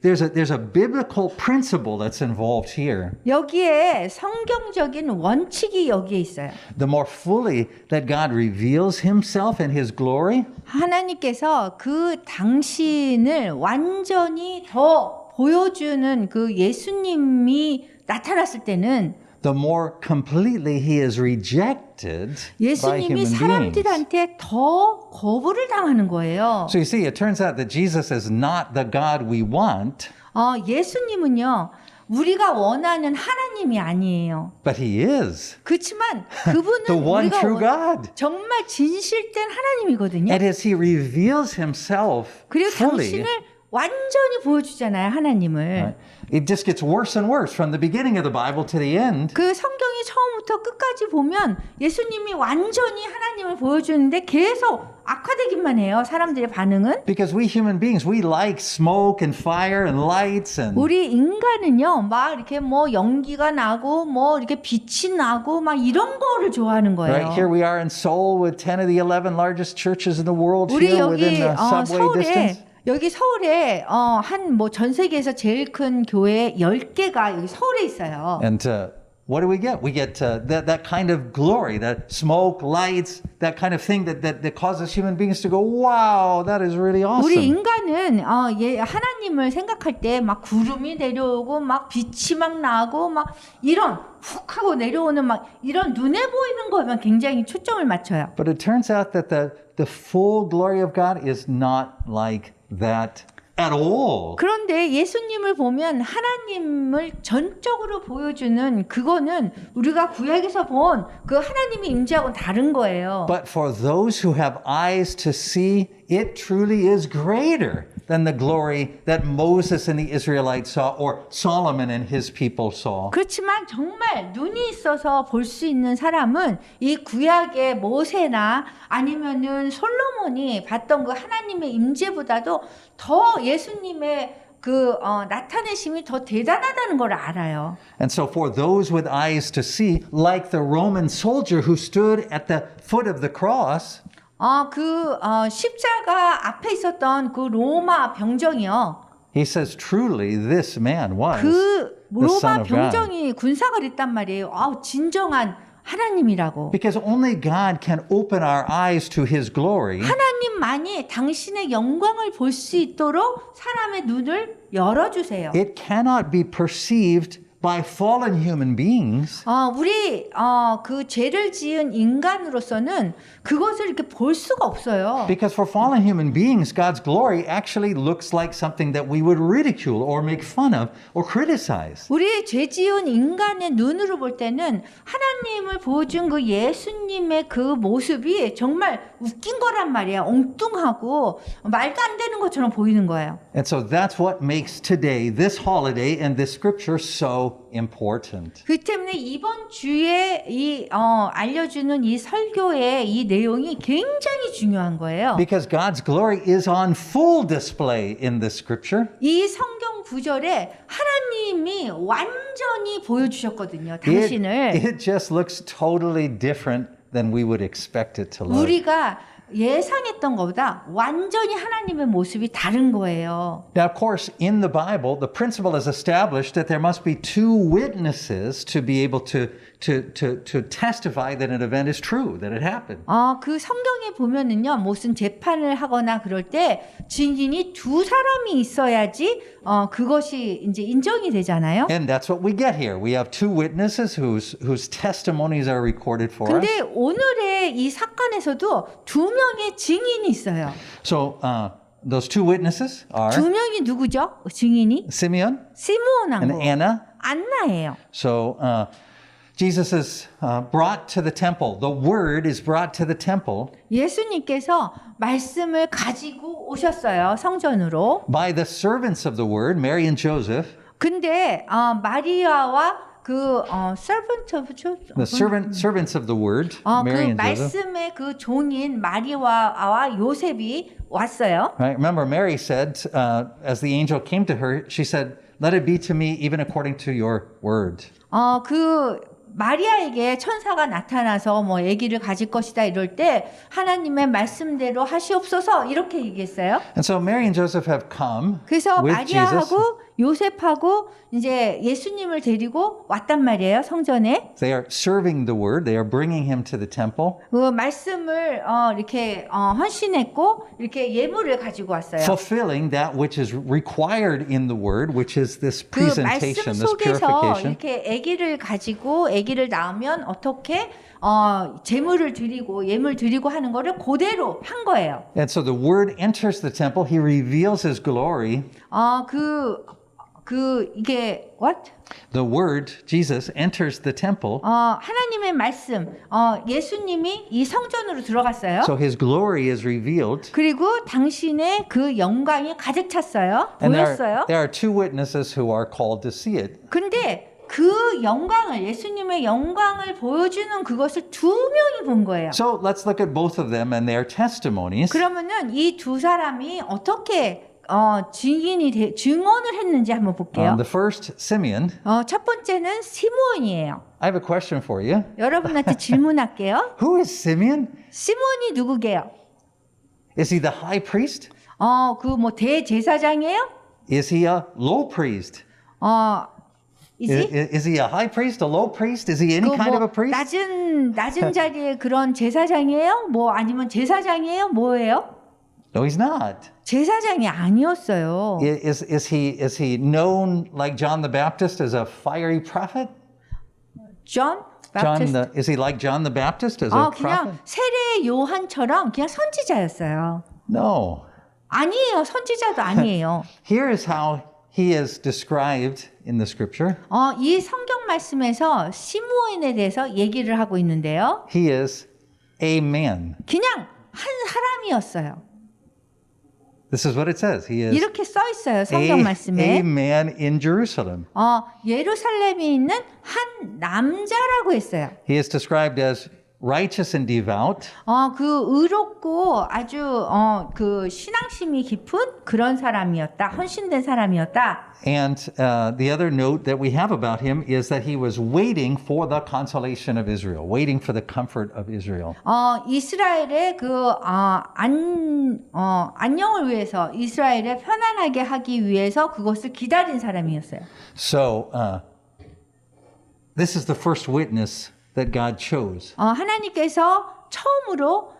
there's a biblical principle that's involved here. 여기에 성경적인 원칙이 여기에 있어요. The more fully that God reveals himself and his glory, 하나님께서 그 당신을 완전히 더 보여주는 그 예수님이 나타났을 때는 the more completely he is rejected by 예수님이 human beings. 사람들한테 더 거부를 당하는 거예요. So you see, it turns out that Jesus is not the God we want, 예수님은요, 우리가 원하는 하나님이 아니에요. but he is 그렇지만 그분은 the one 우리가 true God. 정말 진실된 하나님이거든요. And as he reveals himself 그리고 fully, 당신을 완전히 보여주잖아요, 하나님을. right, it just gets worse and worse from the beginning of the Bible to the end. 그 성경이 처음부터 끝까지 보면 예수님이 완전히 하나님을 보여주는데 계속 악화되기만 해요, 사람들의 반응은. Because we human beings, we like smoke and fire and lights and 우리 인간은요, 막 이렇게 뭐 연기가 나고 뭐 이렇게 빛이 나고 막 이런 거를 좋아하는 거예요. right here we are in Seoul with 10 of the 11 largest churches in the world 우리 here within 여기 the subway distance. 여기 서울에 한 뭐 전 세계에서 제일 큰 교회 10개가 여기 서울에 있어요. And what do we get? We get that kind of glory, that smoke, lights, that kind of thing that causes human beings to go, wow, that is really 우리 awesome. 인간은 하나님을 생각할 때 막 구름이 내려오고 막 빛이 막 나고 막 이런 훅 하고 내려오는 막 이런 눈에 보이는 거에만 굉장히 초점을 맞춰요. But it turns out that the full glory of God is not like that at all. 그런데 예수님을 보면 하나님을 전적으로 보여주는 그거는 우리가 구약에서 본 그 하나님의 임재하고는 다른 거예요. But for those who have eyes to see, it truly is greater than the glory that Moses and the Israelites saw or Solomon and his people saw. 그렇지만 정말 눈이 있어서 볼 수 있는 사람은 이 구약의 모세나 아니면은 솔로몬이 봤던 그 하나님의 임재보다도 더 예수님의 그 나타내심이 더 대단하다는 걸 알아요. And so for those with eyes to see, like the Roman soldier who stood at the foot of the cross, 십자가 앞에 있었던 그 로마 병정이요. he says, truly, this man was 그 the Son 로마 of God. 병정이 군사가 됐단 말이에요. 진정한 하나님이라고. Because only God can open our eyes to his glory. 하나님만이 당신의 영광을 볼 수 있도록 사람의 눈을 열어주세요. It cannot be perceived by fallen human beings. 우리 그 죄를 지은 인간으로서는 그것을 이렇게 볼 수가 없어요. Because for fallen human beings, God's glory actually looks like something that we would ridicule or make fun of or criticize. 우리 죄 지은 인간의 눈으로 볼 때는 하나님을 보여준 그 예수님의 그 모습이 정말 웃긴 거란 말이야. 엉뚱하고 말도 안 되는 것처럼 보이는 거예요. And so that's what makes today, this holiday and this scripture so important. 그 때문에 이번 주에 이 알려주는 이 설교의 이 내용이 굉장히 중요한 거예요. Because God's glory is on full display in this scripture. 이 성경 구절에 하나님이 완전히 보여주셨거든요. 당신을. It just looks totally different than we would expect it to look. 우리가 예상했던 것보다 완전히 하나님의 모습이 다른 거예요. Now, of course, in the Bible, the principle is established that there must be two witnesses to be able to testify that an event is true, that it happened. 그 성경에 보면은요, 무슨 재판을 하거나 그럴 때 증인이 두 사람이 있어야지 그것이 이제 인정이 되잖아요. And that's what we get here. We have two witnesses whose testimonies are recorded for us. 근데 오늘의 이 사건에서도 두 명의 증인이 있어요. So those two witnesses are 두 명이 누구죠? 증인이? Simeon and 시므온하고 Anna. 안나예요. So Jesus is brought to the temple. The word is brought to the temple 예수님께서 말씀을 가지고 오셨어요. 성전으로. by the servants of the word, Mary and Joseph. 근데 마리아와 그 servant of The servants of the word, 그 Mary and Joseph. 말씀의 그 종인 마리아와 요셉이 왔어요. Right? Remember, Mary said, as the angel came to her, she said, "Let it be to me even according to your word." 그 마리아에게 천사가 나타나서 뭐 아기를 가질 것이다 이럴 때 하나님의 말씀대로 하시옵소서 이렇게 얘기했어요. And so Mary and Joseph have come 그래서 with Jesus. 마리아하고 요셉하고 이제 예수님을 데리고 왔단 말이에요, 성전에. They are serving the word. They are bringing him to the temple, 그 말씀을 이렇게 헌신했고 이렇게 예물을 가지고 왔어요. fulfilling that which is required in the word, which is this 그 말씀 presentation, this 속에서 purification. 이렇게 아기를 가지고 아기를 낳으면 어떻게 제물을 드리고 예물 드리고 하는 거를 그대로 한 거예요. And so the word enters the temple. He reveals his glory. 이게 what? The word, Jesus, enters the temple. 하나님의 말씀, 예수님이 이 성전으로 들어갔어요. So his glory is revealed. 그리고 당신의 그 영광이 가득 찼어요. And 보였어요. there are two witnesses who are called to see it. 근데 그 영광을 예수님의 영광을 보여주는 그것을 두 명이 본 거예요. So let's look at both of them and their testimonies. 그러면은 이 두 사람이 어떻게 증언을 했는지 한번 볼게요. The first, Simeon. 첫 번째는 시므온이에요. I have a question for you. 여러분한테 질문할게요. Who is Simeon? 시므온이 누구게요? Is he the high priest? 그 뭐 대제사장이에요? Is he a low priest? Is he a high priest, a low priest? Is he any kind of a priest? 낮은 자리에 그런 제사장이에요? 뭐 아니면 제사장이에요? 뭐예요? No, he's not. 제사장이 아니었어요. Is he known like John the Baptist as a fiery prophet? John Baptist. Is he like John the Baptist as a prophet? 그냥 세례 요한처럼 그냥 선지자였어요. No. 아니에요. 선지자도 아니에요. Here is how he is described in the scripture. 이 성경 말씀에서 시므온에 대해서 얘기를 하고 있는데요. He is a man. 그냥 한 사람이었어요. This is what it says. He is 이렇게 써 있어요. 성경 말씀에. a man in Jerusalem. 예루살렘에 있는 한 남자라고 했어요. He is described as righteous and devout. 그 의롭고 아주 그 신앙심이 깊은 그런 사람이었다. 헌신된 사람이었다. And the other note that we have about him is that he was waiting for the consolation of Israel, waiting for the comfort of Israel. 이스라엘의 안녕을 위해서 이스라엘을 편안하게 하기 위해서 그것을 기다린 사람이었어요. So this is the first witness that God chose. 하나님께서 처음으로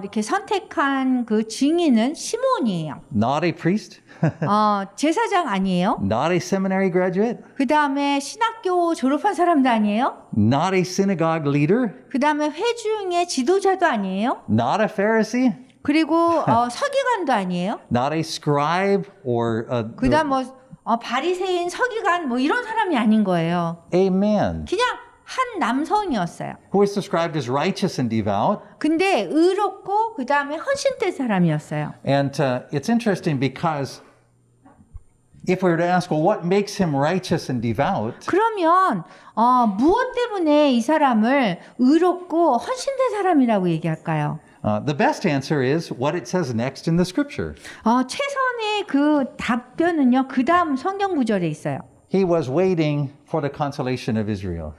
이렇게 선택한 그 증인은 시몬이에요. Not a priest, 제사장 아니에요. not a seminary graduate, 그 다음에 신학교 졸업한 사람도 아니에요. not a synagogue leader, 그 다음에 회중의 지도자도 아니에요. not a Pharisee, 그리고 서기관도 아니에요. not a scribe or 그 다음 바리새인 서기관 뭐 이런 사람이 아닌 거예요. a man 그냥 한 남성이었어요. who is described as righteous and devout. 근데 의롭고 그 다음에 헌신된 사람이었어요. And it's interesting because if we were to ask, well, what makes him righteous and devout? 그러면 무엇 때문에 이 사람을 의롭고 헌신된 사람이라고 얘기할까요? The best answer is what it says next in the scripture. 최선의 그 답변은요. 그 다음 성경 구절에 있어요. He was waiting for the consolation of Israel.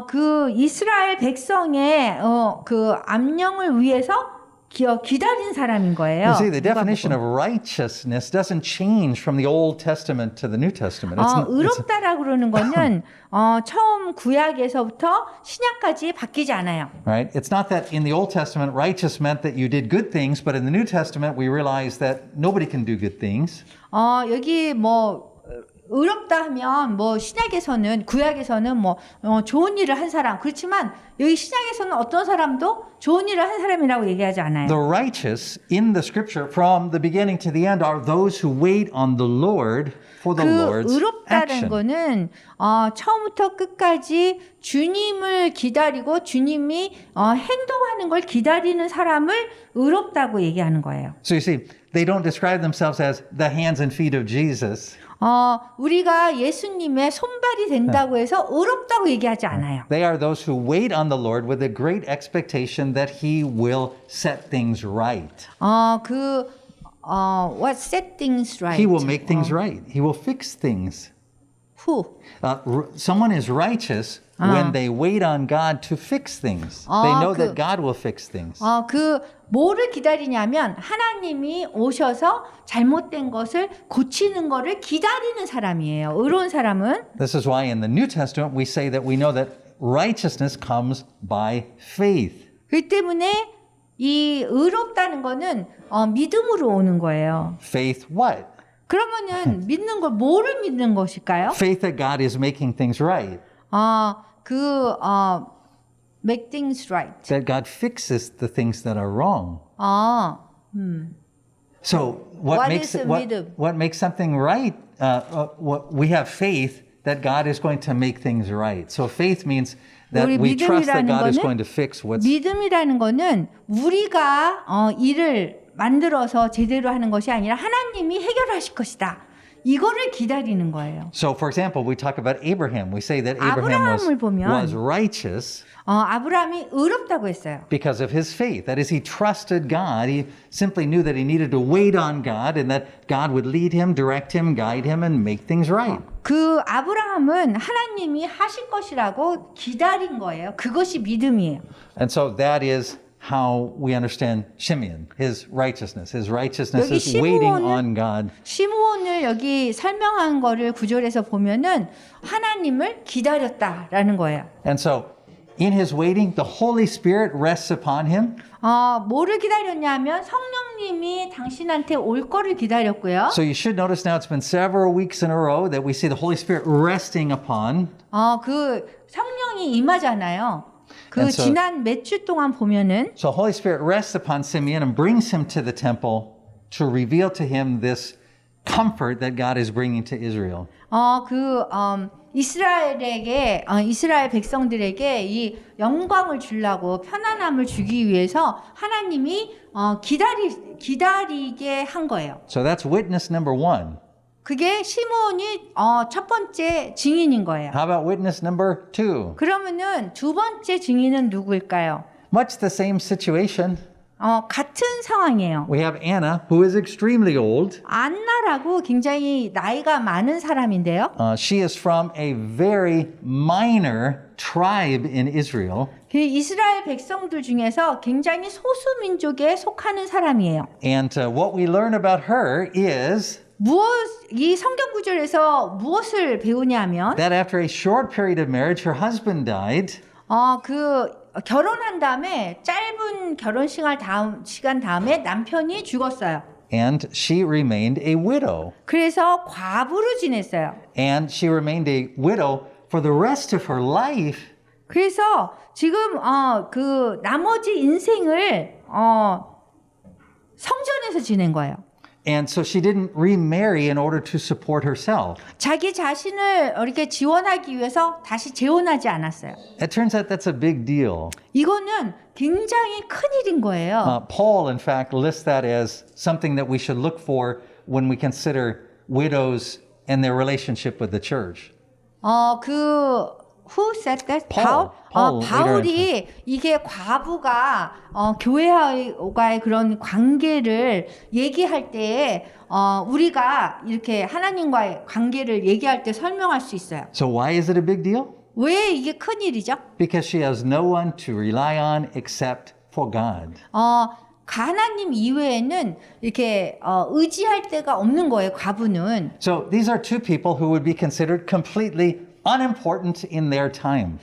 그 이스라엘 백성의 그 암령을 위해서 기다린 사람인 거예요. You see, the definition of righteousness doesn't change from the Old Testament to the New Testament. 의롭다라고 그러는 거는 처음 구약에서부터 신약까지 바뀌지 않아요. Right? It's not that in the Old Testament, righteous meant that you did good things, but in the New Testament, we realize that nobody can do good things. 여기 의롭다 하면 신약에서는 구약에서는 좋은 일을 한 사람 그렇지만 여기 신약에서는 어떤 사람도 좋은 일을 한 사람이라고 얘기하지 않아요. The righteous in the scripture from the beginning to the end are those who wait on the Lord for the Lord's 의롭다는 action. 거는 처음부터 끝까지 주님을 기다리고 주님이 행동하는 걸 기다리는 사람을 의롭다고 얘기하는 거예요. So you see, they don't describe themselves as the hands and feet of Jesus. 우리가 예수님의 손발이 된다고 해서 의롭다고 얘기하지 않아요. They are those who wait on the Lord with a great expectation that He will set things right. What set things right? He will make things right. He will fix things. Who? Someone is righteous when they wait on God to fix things. They know that God will fix things. 그 뭐를 기다리냐면 하나님이 오셔서 잘못된 것을 고치는 것을 기다리는 사람이에요. 의로운 사람은. This is why in the New Testament we say that we know that righteousness comes by faith. 그 때문에 이 의롭다는 거는 믿음으로 오는 거예요. Faith what? 그러면은 믿는 걸 뭐를 믿는 것일까요? Faith that God is making things right. Make things right. That God fixes the things that are wrong. So What is 믿음? what makes something right? We have faith that God is going to make things right. So faith means that 우리 we trust that 믿음이라는 God is 거는 going to fix what's. 믿음이라는 거는 우리가 일을 만들어서 제대로 하는 것이 아니라 하나님이 해결하실 것이다. 이거를 기다리는 거예요. So for example, we talk about Abraham. We say that Abraham 아브라함을 보면 was righteous 아브라함이 의롭다고 했어요. because of his faith. That is, he trusted God. He simply knew that he needed to wait on God and that God would lead him, direct him, guide him, and make things right. 그 아브라함은 하나님이 하실 것이라고 기다린 거예요. 그것이 믿음이에요. And so that is how we understand Shimeon, his righteousness. His righteousness 여기 is waiting 시므온은- on God. 시므온을 여기 설명한 거를 구절에서 보면은 하나님을 기다렸다라는 거예요. And so in his waiting, the Holy Spirit rests upon him. 뭐를 기다렸냐면 성령님이 당신한테 올 거를 기다렸고요. So you should notice now it's been several weeks in a row that we see the Holy Spirit resting upon. 그 성령이 임하잖아요. 그 And so- 지난 몇 주 동안 보면은 So Holy Spirit rests upon Simeon and brings him to the temple to reveal to him this comfort that God is bringing to Israel. 이스라엘 백성들에게 이 영광을 주려고 편안함을 주기 위해서 하나님이 기다리게 한 거예요. So that's witness number one. 그게 시므온이 첫 번째 증인인 거예요. How about witness number two? 그러면은 두 번째 증인은 누구일까요? Much the same situation. 같은 상황이에요. We have Anna, who is extremely old. 안나라고 굉장히 나이가 많은 사람인데요. She is from a very minor tribe in Israel. 그 이스라엘 백성들 중에서 굉장히 소수 민족에 속하는 사람이에요. And what we learn about her is 이 성경 구절에서 무엇을 배우냐면 that after a short period of marriage, her husband died. 결혼한 다음에 짧은 결혼 시간 다음에 남편이 죽었어요. And she remained a widow. 그래서 과부로 지냈어요. And she remained a widow for the rest of her life. 그래서 지금 그 나머지 인생을 성전에서 지낸 거예요. And so she didn't remarry in order to support herself. 자기 자신을 이렇게 지원하기 위해서 다시 재혼하지 않았어요. It turns out that's a big deal. 이거는 굉장히 큰일인 거예요. Paul, in fact, lists that as something that we should look for when we consider widows and their relationship with the church. Who said that? Paul. 바울이 이게 과부가 교회와의 그런 관계를 얘기할 때 우리가 이렇게 하나님과의 관계를 얘기할 때 설명할 수 있어요. So why is it a big deal? 왜 이게 큰일이죠? Because she has no one to rely on except for God. 하나님 이외에는 이렇게 의지할 데가 없는 거예요. 과부는. So these are two people who would be considered completely unimportant in their time.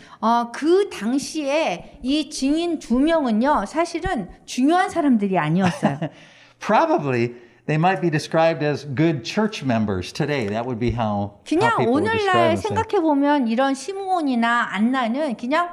그 당시에 이 증인 두 명은요, 사실은 중요한 사람들이 아니었어요. Probably they might be described as good church members today. That would be how 그냥 people would 오늘날 describe them. 생각해 보면 이런 시므온이나 안나는 그냥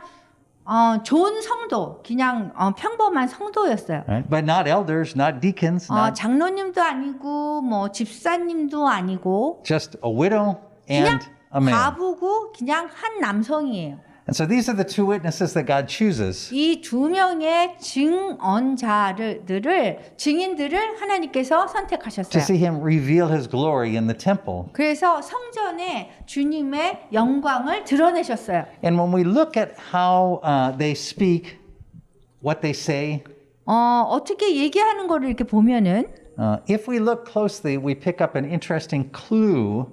좋은 성도, 그냥 평범한 성도였어요. Right? But not elders, not deacons, not 장로님도 아니고 뭐 집사님도 아니고 just a widow 그냥 and a man. 과부고 그냥 한 남성이에요. And so these are the two witnesses that God chooses. 이 두 명의 증인들을 하나님께서 To 선택하셨어요. see him reveal his glory in the temple. 그래서 성전에 주님의 영광을 드러내셨어요. And when we look at how they speak, what they say, 어떻게 얘기하는 거를 이렇게 보면은 if we look closely, we pick up an interesting clue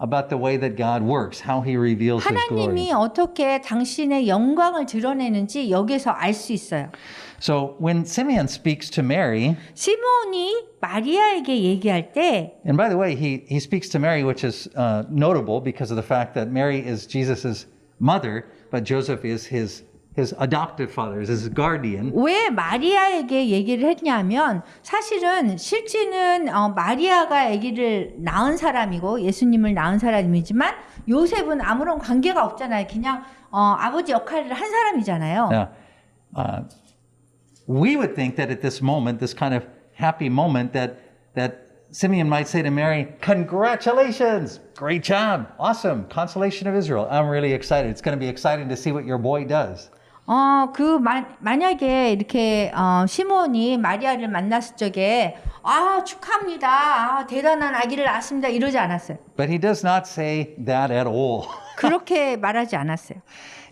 about the way that God works, how he reveals his glory. 하나님이 어떻게 당신의 영광을 드러내는지 여기서 알 수 있어요. So when Simeon speaks to Mary, 시몬이 마리아에게 얘기할 때 and by the way, he speaks to Mary, which is notable because of the fact that Mary is Jesus's mother, but Joseph is his adopted father, is his guardian. 왜 마리아에게 얘기를 했냐면 사실은 실제는 마리아가 아기를 낳은 사람이고 예수님을 낳은 사람이지만 요셉은 아무런 관계가 없잖아요. 그냥 아버지 역할을 한 사람이잖아요. Now, we would think that at this moment, this kind of happy moment, that Simeon might say to Mary, "Congratulations, great job, awesome, consolation of Israel. I'm really excited. It's going to be exciting to see what your boy does." 만약에 이렇게 시몬이 마리아를 만났을 적에 축하합니다. 대단한 아기를 낳았습니다. 이러지 않았어요. But he does not say that at all. 그렇게 말하지 않았어요.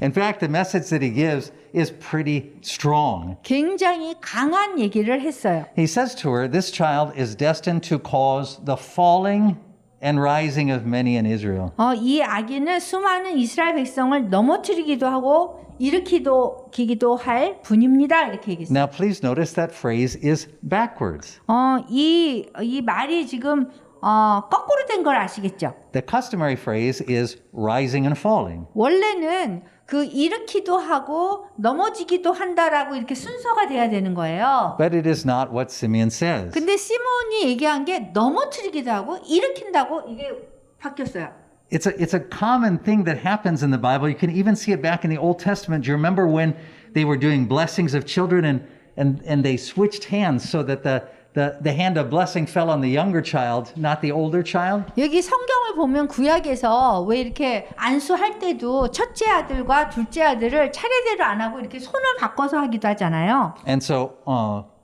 In fact, the message that he gives is pretty strong. 굉장히 강한 얘기를 했어요. He says to her, "This child is destined to cause the falling and rising of many in Israel." 이 아기는 수많은 이스라엘 백성을 넘어뜨리기도 하고 일으키기도 할 분입니다. 이렇게 얘기했어요. Now, please notice that phrase is backwards. 이 말이 지금 거꾸로 된 걸 아시겠죠? The customary phrase is rising and falling. 원래는 그 일으키도 하고 넘어지기도 한다라고 이렇게 순서가 돼야 되는 거예요. But it is not what Simeon says. 근데 시몬이 얘기한 게 넘어뜨리기도 하고 일으킨다고 이게 바뀌었어요. It's a common thing that happens in the Bible. You can even see it back in the Old Testament. Do you remember when they were doing blessings of children and they switched hands so that the hand of blessing fell on the younger child, not the older child? 여기 성경을 보면 구약에서 왜 이렇게 안수할 때도 첫째 아들과 둘째 아들을 차례대로 안 하고 이렇게 손을 바꿔서 하기도 하잖아요. And so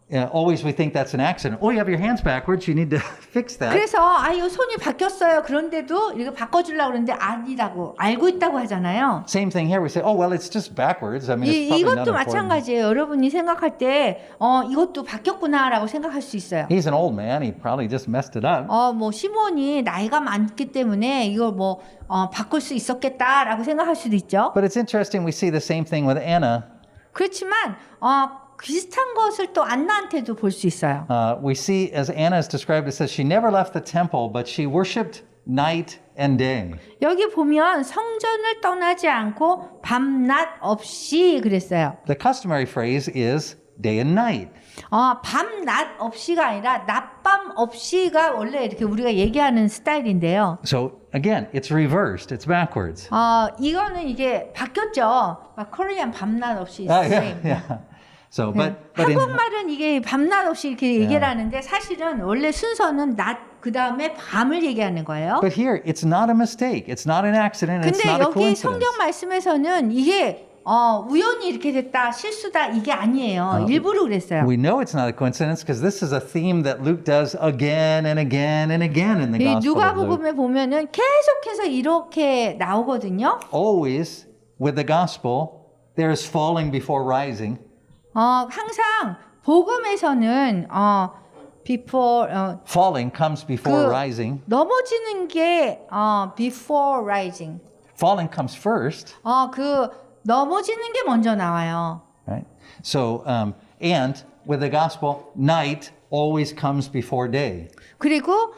always we think that's an accident. Oh, you have your hands backwards. You need to fix that. 그래서 이 손이 바뀌었어요. 그런데도 이렇게 바꿔주려고 그러는데 아니라고 알고 있다고 하잖아요. Same thing here. We say, oh, well, it's just backwards. I mean, it's probably not 이것도 important. 마찬가지예요. 여러분이 생각할 때 이것도 바뀌었구나라고 생각할 수 있어요. He's an old man. He probably just messed it up. 뭐 시몬이 나이가 많기 때문에 이걸 바꿀 수 있었겠다라고 생각할 수도 있죠. But it's interesting. We see the same thing with Anna. 그렇지만 비슷한 것을 또 안나한테도 볼 수 있어요. We see, as Anna is described, it says she never left the temple, but she worshipped night and day. 여기 보면 성전을 떠나지 않고 밤낮 없이 그랬어요. The customary phrase is day and night. 밤낮 없이가 아니라 낮밤 없이가 원래 이렇게 우리가 얘기하는 스타일인데요. So again, it's reversed. It's backwards. 이거는 이게 바뀌었죠. 코리안 밤낮 없이. Yeah. So, but in, 한국말은 이게 밤낮 없이 이렇게 얘기를 하는데 사실은 원래 순서는 낮 그 다음에 밤을 얘기하는 거예요. but here, it's not a mistake. It's not an accident. It's 근데 not a 여기 coincidence. 성경 말씀에서는 이게 우연히 이렇게 됐다, 실수다 이게 아니에요. 일부러 그랬어요. We know it's not a coincidence because this is a theme that Luke does again and again and again in the 이 Gospel of Luke. 누가복음에 보면은 계속해서 이렇게 나오거든요. Always with the Gospel, there is falling before rising. 항상 복음에서는 before Falling comes before 그 rising. 넘어지는 게 before rising. Falling comes first. 그 넘어지는 게 먼저 나와요. Right? So, and with the Gospel, night always comes before day. 그리고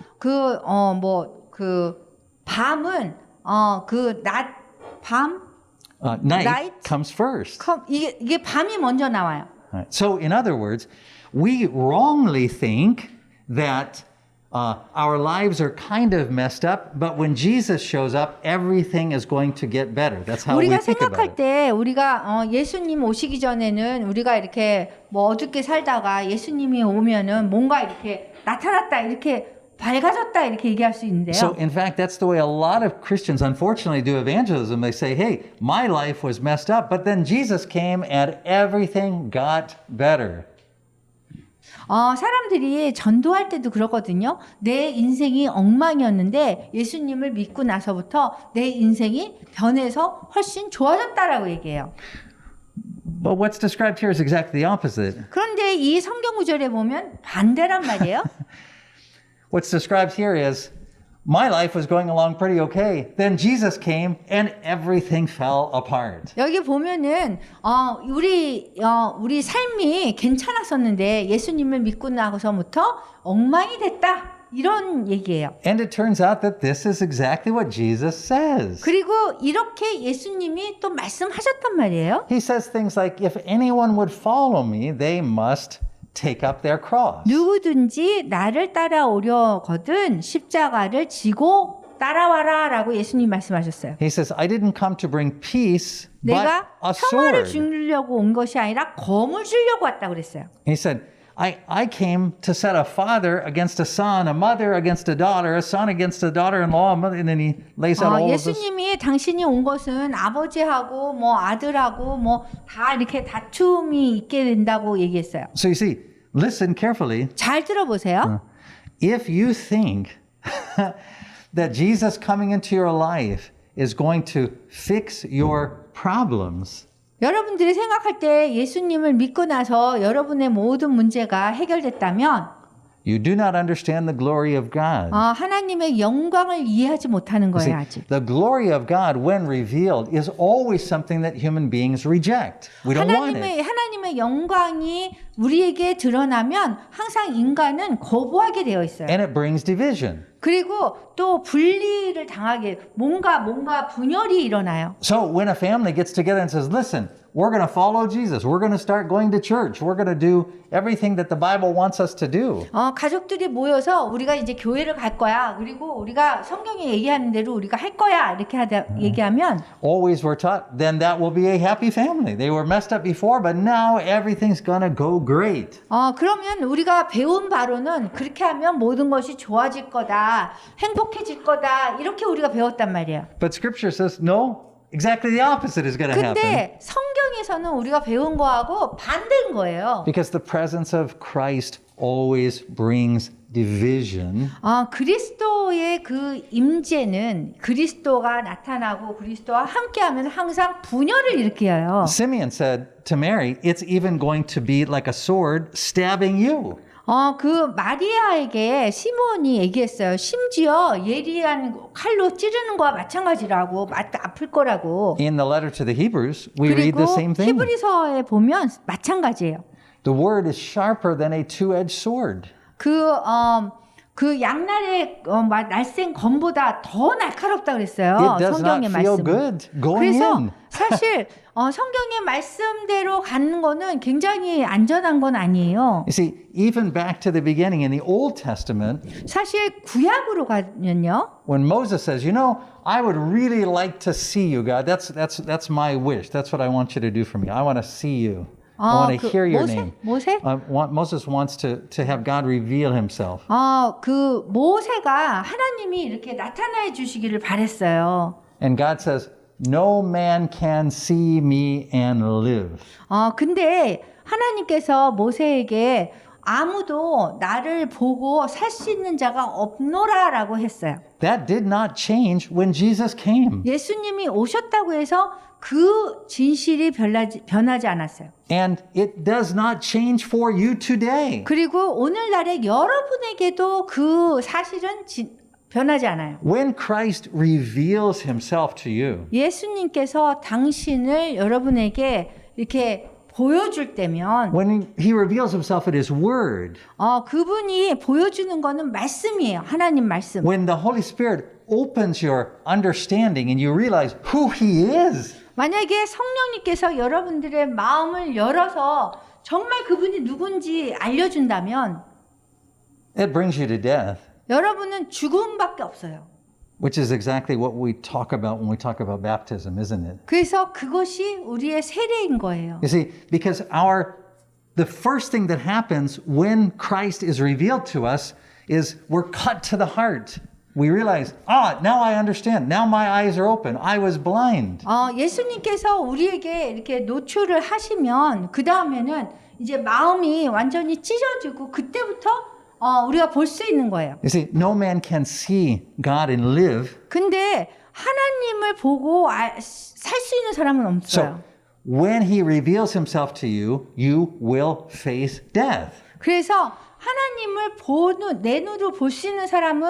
밤은 밤 Night comes first. 이게 밤이 먼저 나와요. Right. So, in other words, we wrongly think that our lives are kind of messed up, but when Jesus shows up, everything is going to get better. That's how we 우리가 think about 생각할 it. 때 우리가 예수님 오시기 전에는 우리가 이렇게 어둡게 살다가 예수님이 오면은 뭔가 이렇게 나타났다 이렇게 밝아졌다 이렇게 얘기할 수 있는데요. So, in fact, that's the way a lot of Christians, unfortunately, do evangelism. They say, hey, my life was messed up, but then Jesus came and everything got better. 사람들이 전도할 때도 그러거든요. 내 인생이 엉망이었는데 예수님을 믿고 나서부터 내 인생이 변해서 훨씬 좋아졌다라고 얘기해요. But what's described here is exactly the opposite. 그런데 이 성경 구절에 보면 반대란 말이에요. What's described here is my life was going along pretty okay. Then Jesus came and everything fell apart. 여기 보면은 우리 삶이 괜찮았었는데 예수님을 믿고 나서부터 엉망이 됐다. 이런 얘기예요. And it turns out that this is exactly what Jesus says. 그리고 이렇게 예수님이 또 말씀하셨단 말이에요. He says things like, if anyone would follow me, they must take up their cross. 누구든지 나를 따라오려거든 십자가를 지고 따라와라 라고 예수님 말씀하셨어요. He says, I didn't come to bring peace, but 내가 a 평화를 sword. 주려고 온 것이 아니라 검을 주려고 왔다 그랬어요. He said, I came to set a father against a son, a mother against a daughter, a son against a daughter-in-law, and then he lays out all of this. 예수님이 당신이 온 것은 아버지하고 뭐 아들하고 뭐 다 이렇게 다툼이 있게 된다고 얘기했어요. So you see, listen carefully. 잘 들어보세요. If you think that Jesus coming into your life is going to fix your problems, 여러분들이 생각할 때 예수님을 믿고 나서 여러분의 모든 문제가 해결됐다면 you do not understand the glory of God. 하나님의 영광을 이해하지 못하는 See, 거예요, 아직. the glory of God, when revealed, is always something that human beings reject. We don't want it. 하나님의 영광이 우리에게 드러나면 항상 인간은 거부하게 되어 있어요. And it brings division. 그리고 또 분리를 당하게 뭔가 분열이 일어나요. So when a family gets together and says, listen, we're going to follow Jesus. We're going to start going to church. We're going to do everything that the Bible wants us to do. 가족들이 모여서 우리가 이제 교회를 갈 거야. 그리고 우리가 성경에 얘기하는 대로 우리가 할 거야. 이렇게 얘기하면 Always we're taught, then that will be a happy family. They were messed up before, but now everything's going to go great. 그러면 우리가 배운 바로는 그렇게 하면 모든 것이 좋아질 거다. 행복해질 거다. 이렇게 우리가 배웠단 말이에요. But Scripture says, no, exactly the opposite is going to happen. 근데 성경에서는 우리가 배운 거하고 반대인 거예요. Because the presence of Christ always brings division. 그리스도의 그 임재는 그리스도가 나타나고 그리스도와 함께하면 항상 분열을 일으켜요. Simeon said to Mary, it's even going to be like a sword stabbing you. 그 마리아에게 시몬이 얘기했어요. 심지어 예리한 칼로 찌르는 거와 마찬가지라고 아플 거라고. In the letter to the Hebrews, we read 그리고 the same thing. 히브리서에 보면 마찬가지예요. The word is sharper than a two-edged sword. 그 양날의 날쌘 검보다 더 날카롭다 그랬어요. It does not 성경의 feel 말씀. good going 그래서 in. 사실 성경의 말씀대로 가는 거는 굉장히 안전한 건 아니에요. You see, even back to the beginning in the Old Testament, 사실 구약으로 가면요. when Moses says, you know, I would really like to see you, God. That's my wish. That's what I want you to do for me. I want to see you. I want to hear your name. 모세? Moses wants to have God reveal himself. 그 모세가 하나님이 이렇게 나타나해 주시기를 바랬어요. And God says, no man can see me and live. 근데 하나님께서 모세에게 아무도 나를 보고 살 수 있는 자가 없노라라고 했어요. That did not change when Jesus came. 예수님이 오셨다고 해서 그 진실이 변하지 않았어요. And it does not change for you today. 그리고 오늘날의 여러분에게도 그 사실은 변하지 않아요. When Christ reveals himself to you, 예수님께서 당신을 여러분에게 이렇게 보여줄 때면 when he reveals himself in his word, 그분이 보여주는 거는 말씀이에요. 하나님 말씀. when the Holy Spirit opens your understanding and you realize who he is, 만약에 성령님께서 여러분들의 마음을 열어서 정말 그분이 누군지 알려준다면 it brings you to death, 여러분은 죽음밖에 없어요. which is exactly what we talk about when we talk about baptism, isn't it? 그래서 그것이 우리의 세례인 거예요. You see, because the first thing that happens when Christ is revealed to us is we're cut to the heart. We realize, now I understand. Now my eyes are open. I was blind. 예수님께서 우리에게 이렇게 노출을 하시면 그 다음에는 이제 마음이 완전히 찢어지고 그때부터 우리가 볼 수 있는 거예요. You see, no man can see God and live. 근데 하나님을 보고 살 수 있는 사람은 없어요. So when he reveals himself to you, you will face death. 그래서 하나님을 내 눈으로 볼 수 있는 사람은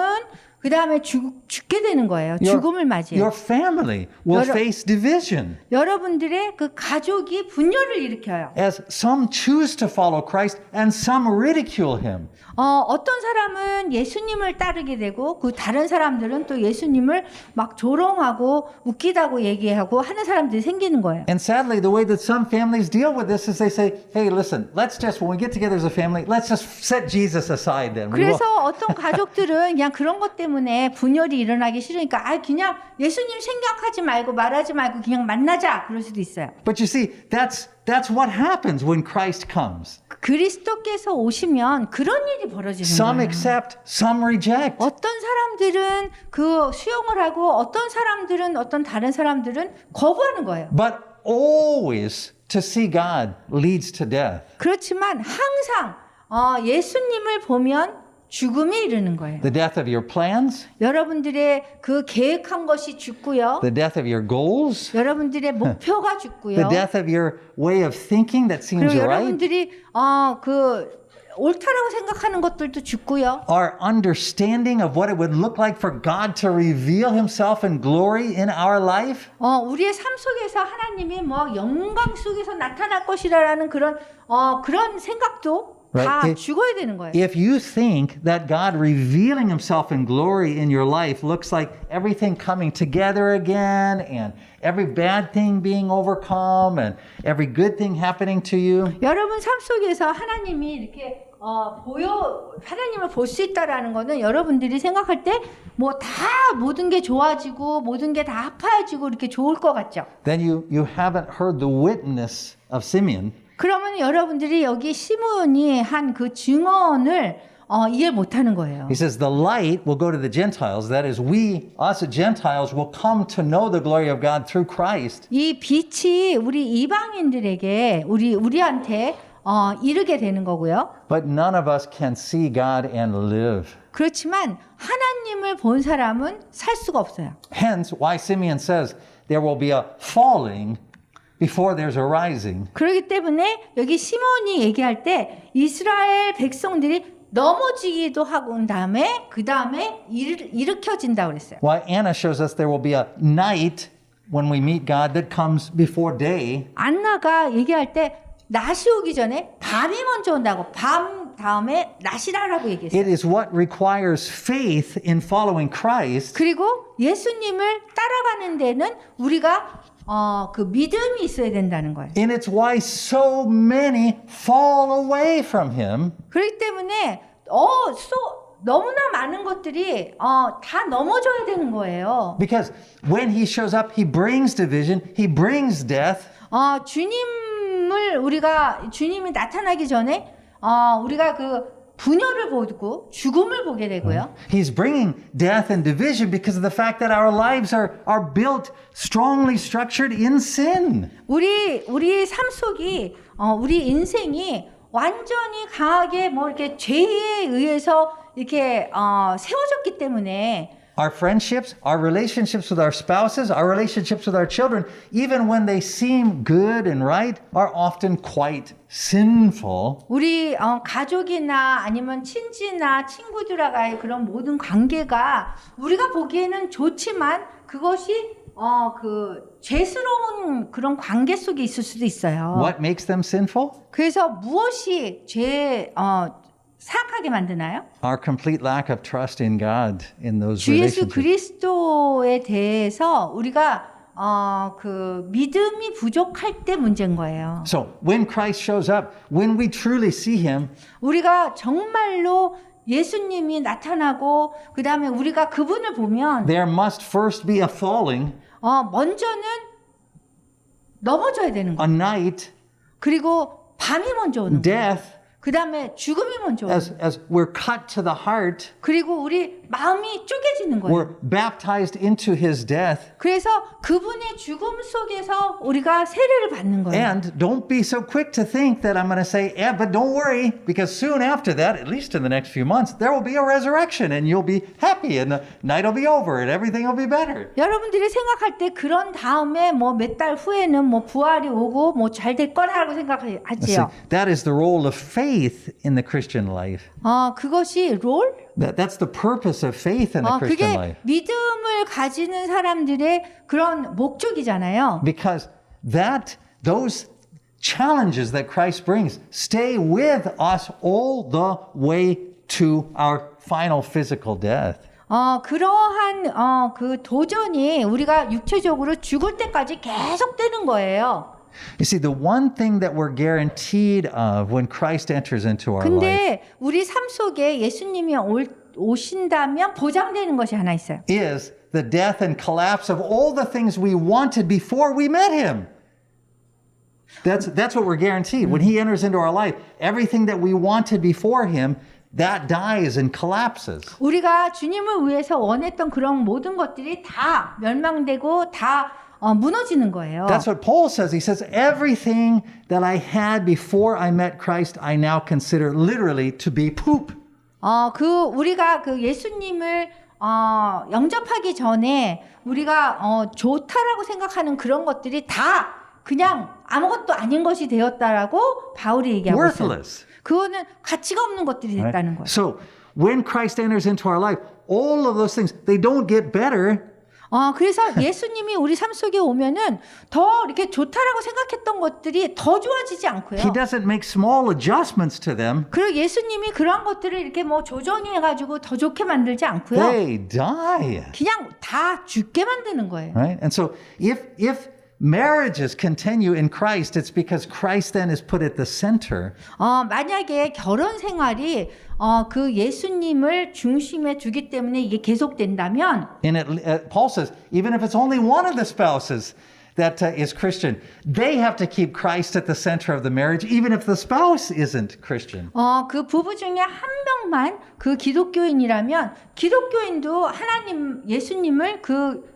그 다음에 죽게 되는 거예요. 죽음을 맞이해요. Your family will face division. 여러분들의 그 가족이 분열을 일으켜요. As some choose to follow Christ and some ridicule him. 어떤 사람은 예수님을 따르게 되고 그 다른 사람들은 또 예수님을 막 조롱하고 웃기다고 얘기하고 하는 사람들이 생기는 거예요. And sadly, the way that some families deal with this is they say, hey, listen, let's just, when we get together as a family, let's just set Jesus aside then. 그래서 어떤 가족들은 그냥 그런 것 때문에 분열이 일어나기 싫으니까 그냥 예수님 생각하지 말고 말하지 말고 그냥 만나자 그럴 수도 있어요. But you see, that's what happens when Christ comes. 그리스도께서 오시면 그런 일이 벌어지는 Some 거예요. accept, some reject. 어떤 사람들은 그 수용을 하고 어떤 다른 사람들은 거부하는 거예요. But always to see God leads to death. 그렇지만 항상 예수님을 보면 죽음에 이르는 거예요. The death of your plans, 여러분들의 그 계획한 것이 죽고요. the death of your goals, 여러분들의 목표가 the 죽고요. death of your way of thinking that seems 그리고 right, 여러분들이 그 옳다라고 생각하는 것들도 죽고요. our understanding of what it would look like for God to reveal himself in glory in our life. 우리의 삶 속에서 하나님이 뭐 영광 속에서 나타날 것이라는 그런 생각도 다 Right. 죽어야 되는 거예요. If you think that God revealing himself in glory in your life looks like everything coming together again and every bad thing being overcome and every good thing happening to you, 여러분 삶 속에서 하나님이 이렇게 하나님을 볼 수 있다라는 거는 여러분들이 생각할 때 뭐 다 모든 게 좋아지고 모든 게 다 합해지고 이렇게 좋을 것 같죠. then you haven't heard the witness of Simeon. 그러면 여러분들이 여기 시므온이 한 그 증언을 이해 못하는 거예요. He says the light will go to the Gentiles. That is, us Gentiles, will come to know the glory of God through Christ. 이 빛이 우리 이방인들에게 우리한테 이르게 되는 거고요. But none of us can see God and live. 그렇지만 하나님을 본 사람은 살 수가 없어요. Hence, why Simeon says there will be a falling before there's a rising. 그렇기 때문에 여기 시몬이 얘기할 때 이스라엘 백성들이 넘어지기도 하고 그 다음에 일으켜진다고 그랬어요. Why Anna shows us there will be a night when we meet God that comes before day. 안나가 얘기할 때 낮이 오기 전에 밤이 먼저 온다고 밤 다음에 낮이라고 얘기했어요. It is what requires faith in following Christ. 그리고 예수님을 따라가는 데는 우리가 그 믿음이 있어야 된다는 거예요. And it's why so many fall away from him. 그렇기 때문에 너무나 많은 것들이 다 넘어져야 되는 거예요. Because when he shows up, he brings division, he brings death. 주님이 나타나기 전에 우리가 그 분열을 보고 죽음을 보게 되고요. He's bringing death and division because of the fact that our lives are built strongly structured in sin. 우리 삶 속이 우리 인생이 완전히 강하게 뭐 이렇게 죄에 의해서 이렇게 세워졌기 때문에 Our friendships, our relationships with our spouses, our relationships with our children, even when they seem good and right, are often quite sinful. 우리 가족이나 아니면 친지나 친구들과의 그런 모든 관계가 우리가 보기에는 좋지만 그것이 그 죄스러운 그런 관계 속에 있을 수도 있어요. What makes them sinful? 그래서 무엇이 사악하게 만드나요? Our complete lack of trust in God in those 주 예수 relationships. 그리스도에 대해서 우리가 그 믿음이 부족할 때 문제인 거예요. So when Christ shows up, when we truly see him, 우리가 정말로 예수님이 나타나고 그 다음에 우리가 그분을 보면 there must first be a falling, 먼저는 넘어져야 되는 거예요. a night, 그리고 밤이 먼저 오는 거예요. death, 그 다음에 죽음이 먼저 오는 거예요. as we're cut to the heart, 그리고 우리 마음이 쪼개지는 거예요. we're baptized into his death. 그래서 그분의 죽음 속에서 우리가 세례를 받는 거예요. And don't be so quick to think that I'm going to say, yeah, but don't worry, because soon after that, at least in the next few months, there will be a resurrection and you'll be happy and the night will be over and everything will be better. 여러분들이 생각할 때 그런 다음에 뭐 몇 달 후에는 뭐 부활이 오고 뭐 잘 될 거라고 See, 생각하지요. that is the role of faith faith in the Christian life. 그것이 롤? That's the purpose of faith in the Christian 그게 life. 믿음을 가지는 사람들의 그런 목적이잖아요. Because those challenges that Christ brings stay with us all the way to our final physical death. 그러한 그 도전이 우리가 육체적으로 죽을 때까지 계속되는 거예요. You see, the one thing that we're guaranteed of when Christ enters into our life 근데 우리 삶 속에 예수님이 오신다면 보장되는 것이 하나 있어요. is the death and collapse of all the things we wanted before we met him. That's what we're guaranteed. When he enters into our life, everything that we wanted before him, that dies and collapses. 우리가 주님을 위해서 원했던 그런 모든 것들이 다 멸망되고 다 무너지는 거예요. That's what Paul says. He says, everything that I had before I met Christ, I now consider literally to be poop. 우리가 그 예수님을 영접하기 전에 우리가 좋다라고 생각하는 그런 것들이 다 그냥 아무것도 아닌 것이 되었다라고 바울이 얘기하고 있어요. Worthless. 그거는 가치가 없는 것들이 됐다는 거예요. So when Christ enters into our life, all of those things, they don't get better. 그래서 예수님이 우리 삶 속에 오면은 더 이렇게 좋다라고 생각했던 것들이 더 좋아지지 않고요. He doesn't make small adjustments to them. 그리고 예수님이 그러한 것들을 이렇게 뭐 조정해가지고 더 좋게 만들지 않고요. They die. 그냥 다 죽게 만드는 거예요. Right? And so if marriages continue in Christ, it's because Christ then is put at the center. 만약에 결혼 생활이 그 예수님을 중심에 두기 때문에 이게 계속된다면 And Paul says, even if it's only one of the spouses that is Christian, they have to keep Christ at the center of the marriage, even if the spouse isn't Christian. 그 부부 중에 한 명만 그 기독교인이라면 기독교인도 하나님 예수님을 그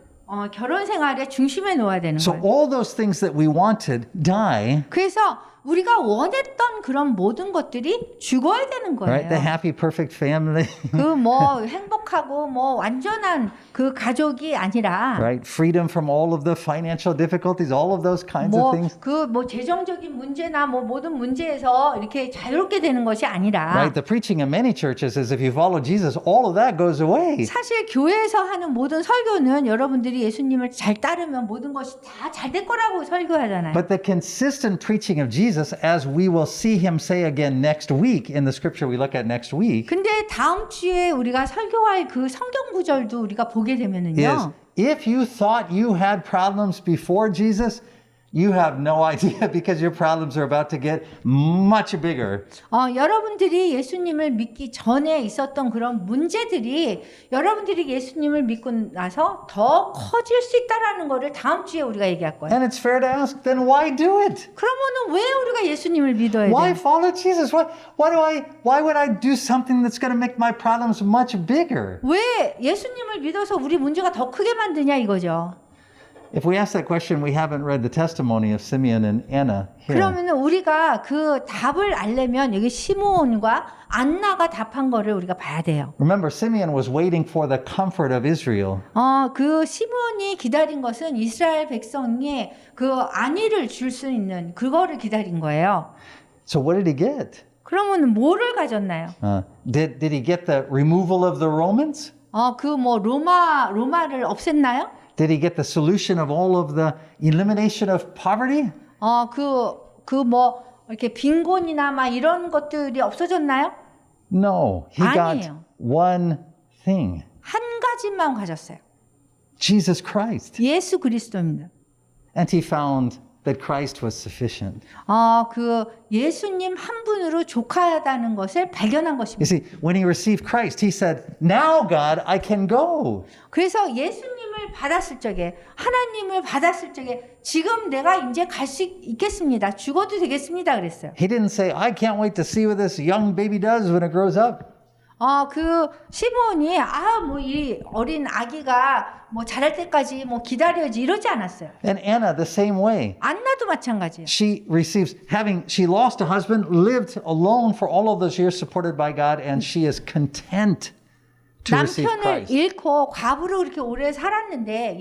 결혼 생활의 중심에 놓아야 되는 So 거예요. all those things that we wanted die. 그래서 우리가 원했던 그런 모든 것들이 죽어야 되는 Right? The 거예요. happy, perfect family. 그 뭐 행복하고 뭐 완전한 그 가족이 아니라 Right? Freedom from all of the financial difficulties, all of those kinds of things. 그 뭐 재정적인 문제나 뭐 모든 문제에서 이렇게 자유롭게 되는 것이 아니라 Right? The preaching of many churches is if you follow Jesus, all of that goes away. 사실 교회에서 하는 모든 설교는 여러분들이 예수님을 잘 따르면 모든 것이 다 잘 될 거라고 설교하잖아요. But the consistent preaching of Jesus, as we will see him say again next week in the scripture we look at next week, 근데 다음 주에 우리가 설교할 그 성경 구절도 우리가 보게 is 되면은요. if you thought you had problems before Jesus, you have no idea because your problems are about to get much bigger. 여러분들이 예수님을 믿기 전에 있었던 그런 문제들이 여러분들이 예수님을 믿고 나서 더 커질 수 있다라는 거를 다음 주에 우리가 얘기할 거예요. And it's fair to ask, then why do it? 그러면은 왜 우리가 예수님을 믿어야 Why 돼요? follow Jesus? Why would I do something that's going to make my problems much bigger? 왜 예수님을 믿어서 우리 문제가 더 크게 만드냐 이거죠. If we ask that question, we haven't read the testimony of Simeon and Anna here. 그러면은 우리가 그 답을 알려면 여기 시므온과 안나가 답한 거를 우리가 봐야 돼요. Remember, Simeon was waiting for the comfort of Israel. 그 시므온이 기다린 것은 이스라엘 백성이 그 안위를 줄 수 있는 그거를 기다린 거예요. So what did he get? 그러면 뭐를 가졌나요? Did he get the removal of the Romans? 그 뭐 로마를 없앴나요? Did he get the solution of all of the elimination of poverty? 그 뭐 이렇게 빈곤이나 막 이런 것들이 없어졌나요? No, he got 아니에요. one thing. 한 가지만 가졌어요. Jesus Christ. 예수 그리스도입니다. And he found that Christ was sufficient. 그 예수님 한 분으로 족하다는 것을 발견한 You 것입니다. see, when he received Christ, he said, now God, I can go. 그래서 예수님을 받았을 적에 하나님을 받았을 적에 지금 내가 이제 갈 수 있겠습니다. 죽어도 되겠습니다. 그랬어요. He didn't say, I can't wait to see what this young baby does when it grows up. 그 시므온이 뭐 이 어린 아기가 뭐 자랄 때까지 뭐 기다려야지 이러지 않았어요. And Anna, the same way. 안나도 마찬가지예요. She receives, she lost a husband, lived alone for all of those years, supported by God, and she is content to receive 남편을 Christ. 잃고 과부로 그렇게 오래 살았는데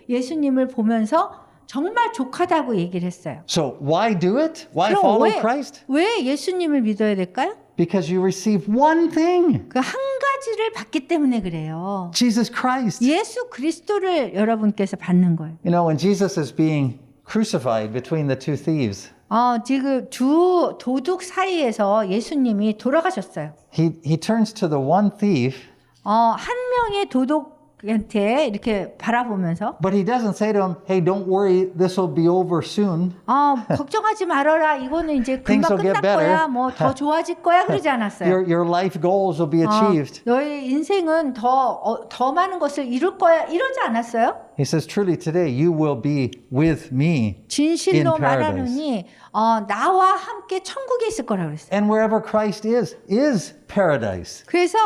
예수님을 보면서 정말 족하다고 얘기를 했어요. So why do it? Why 그럼 follow Christ? 왜 예수님을 믿어야 될까요? Because you receive one thing. 그 한 가지를 받기 때문에 그래요. Jesus Christ. 예수 그리스도를 여러분께서 받는 거예요. You know, when Jesus is being crucified between the two thieves, 지금 두 도둑 사이에서 예수님이 돌아가셨어요. he turns to the one thief, 한 명의 도둑한테 이렇게 바라보면서 but he doesn't say to him, hey, don't worry, this will be over soon. 걱정하지 말아라. 이거는 이제 Things 금방 will get 끝날 거야. better. 뭐 더 좋아질 거야. 그러지 않았어요. Your life goals will be achieved. 너의 인생은 더 많은 것을 이룰 거야. 이러지 않았어요? He says, truly today you will be with me 진실로 in paradise. 말하노니 나와 함께 천국에 있을 거라고 그랬어요. And wherever Christ is paradise. 그래서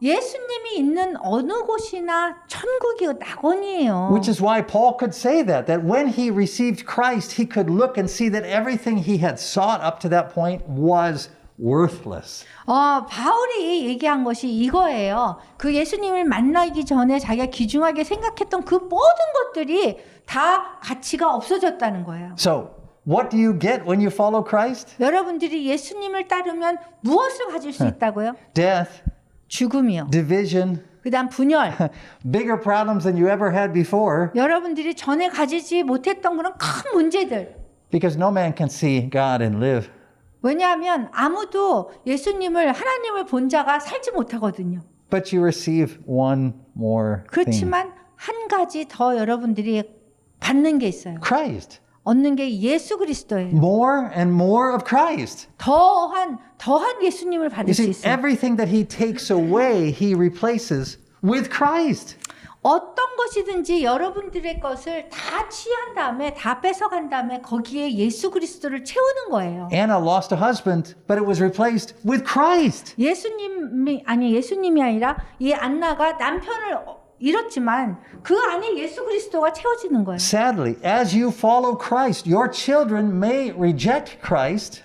예수님이 있는 어느 곳이나 천국이 낙원이에요. Which is why Paul could say that when he received Christ, he could look and see that everything he had sought up to that point was worthless. 바울이 얘기한 것이 이거예요. 그 예수님을 만나기 전에 자기가 귀중하게 생각했던 그 모든 것들이 다 가치가 없어졌다는 거예요. So, what do you get when you follow Christ? 여러분들이 예수님을 따르면 무엇을 가질 수 있다고요? Death, 죽음이요. division, 그다음 분열. bigger problems than you ever had before, 여러분들이 전에 가지지 못했던 그런 큰 문제들. because no man can see God and live. 왜냐하면 아무도 예수님을 하나님을 본 자가 살지 못하거든요. But you receive one more thing. 그렇지만 한 가지 더 여러분들이 받는 게 있어요. Christ. 얻는 게 예수 그리스도예요. More and more of Christ. 더한 예수님을 You 받을 수 see, 있어요. everything that he takes away, he replaces with Christ. 어떤 것이든지 여러분들의 것을 다 취한 다음에 다 뺏어간 다음에 거기에 예수 그리스도를 채우는 거예요. Anna lost a husband, but it was replaced with Christ. 예수님이 아니라 이 안나가 남편을 잃었지만 그 안에 예수 그리스도가 채워지는 거예요. Sadly, as you follow Christ, your children may reject Christ.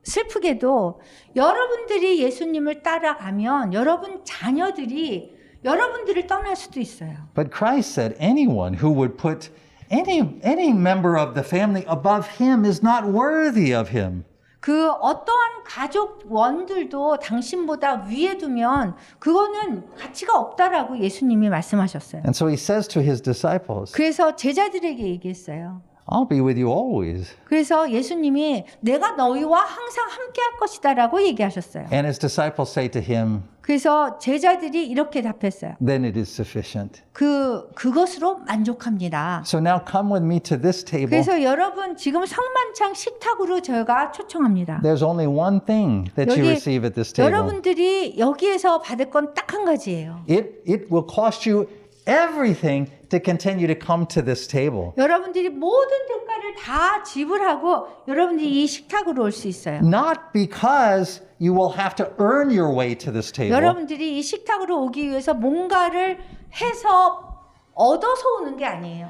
슬프게도 여러분들이 예수님을 따라가면 여러분 자녀들이 여러분들을 떠날 수도 있어요. But Christ said anyone who would put any member of the family above him is not worthy of him. 그 어떠한 가족 원들도 당신보다 위에 두면 그거는 가치가 없다라고 예수님이 말씀하셨어요. And so he says to his disciples, 그래서 제자들에게 얘기했어요. I'll be with you always. 그래서 예수님이 내가 너희와 항상 함께 할 것이다라고 얘기하셨어요. And his disciples say to him, 그래서 제자들이 이렇게 답했어요. then it is sufficient. 그것으로 만족합니다. So now come with me to this table. 그래서 여러분 지금 성만찬 식탁으로 저희가 초청합니다. There's only one thing that you 여기 receive at this table. 여러분들이 여기에서 받을 건 딱 한 가지예요. It will cost you everything to continue to come to this table. 여러분들이 모든 대가를 다 지불하고 여러분들이 이 식탁으로 올 수 있어요. Not because you will have to earn your way to this table, 여러분들이 이 식탁으로 오기 위해서 뭔가를 해서 얻어서 오는 게 아니에요.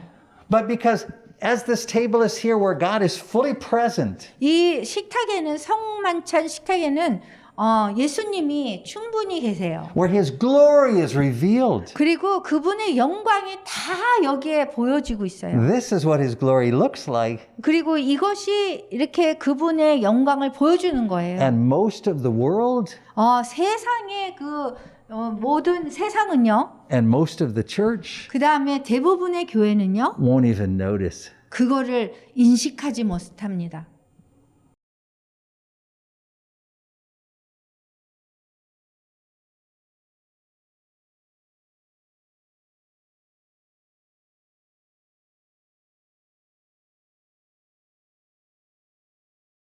but because as this table is here where God is fully present, 이 식탁에는 성만찬 식탁에는 예수님이 충분히 계세요. where his glory is revealed. 그리고 그분의 영광이 다 여기에 보여지고 있어요. This is what his glory looks like. 그리고 이것이 이렇게 그분의 영광을 보여주는 거예요. And most of the world 세상의 모든 세상은요. and most of the church 그 다음에 대부분의 교회는요. won't even notice. 그거를 인식하지 못합니다.